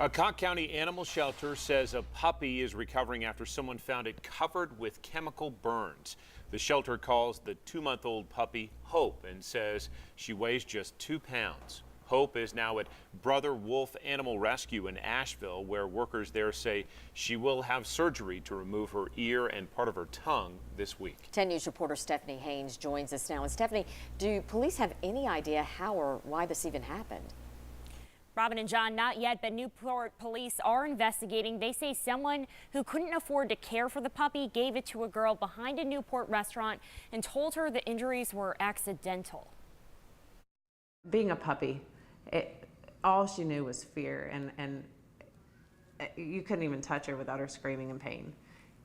A Cocke County Animal shelter says a puppy is recovering after someone found it covered with chemical burns. The shelter calls the 2-month-old puppy Hope and says she weighs just 2 pounds. Hope is now at Brother Wolf Animal Rescue in Asheville, where workers there say she will have surgery to remove her ear and part of her tongue this week. 10 News reporter Stephanie Haynes joins us now. And Stephanie, do police have any idea how or why this even happened? Robin and John, not yet, but Newport police are investigating. They say someone who couldn't afford to care for the puppy gave it to a girl behind a Newport restaurant and told her the injuries were accidental. Being a puppy, all she knew was fear, and you couldn't even touch her without her screaming in pain.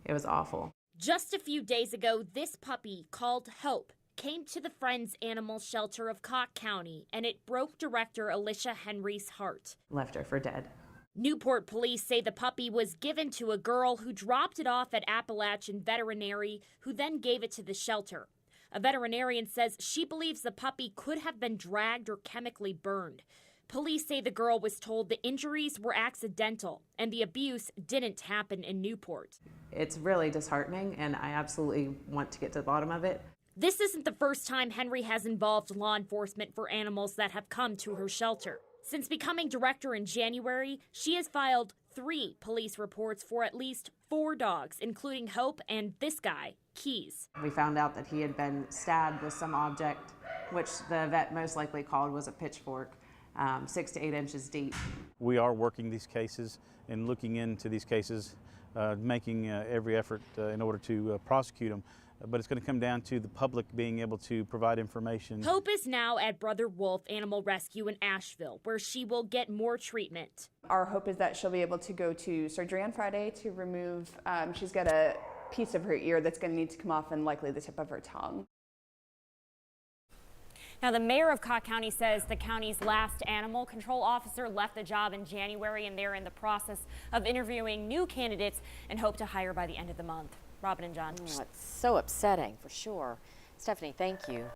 It was awful. Just a few days ago, this puppy, called Hope, came to the Friends Animal Shelter of Cocke County, and it broke director Alicia Henry's heart. Left her for dead. Newport police say the puppy was given to a girl who dropped it off at Appalachian Veterinary, who then gave it to the shelter. A veterinarian says she believes the puppy could have been dragged or chemically burned. Police say the girl was told the injuries were accidental and the abuse didn't happen in Newport. It's really disheartening, and I absolutely want to get to the bottom of it. This isn't the first time Henry has involved law enforcement for animals that have come to her shelter. Since becoming director in January, she has filed 3 police reports for at least 4 dogs, including Hope and this guy, Keys. We found out that he had been stabbed with some object, which the vet most likely called was a pitchfork, 6 to 8 inches deep. We are working these cases and looking into these cases, making every effort in order to prosecute them. But it's going to come down to the public being able to provide information. Hope is now at Brother Wolf Animal Rescue in Asheville, where she will get more treatment. Our hope is that she'll be able to go to surgery on Friday to remove, she's got a piece of her ear that's going to need to come off and likely the tip of her tongue. Now, the mayor of Cocke County says the county's last animal control officer left the job in January, and they're in the process of interviewing new candidates and hope to hire by the end of the month. Robin and John. Oh, it's so upsetting, for sure. Stephanie, thank you.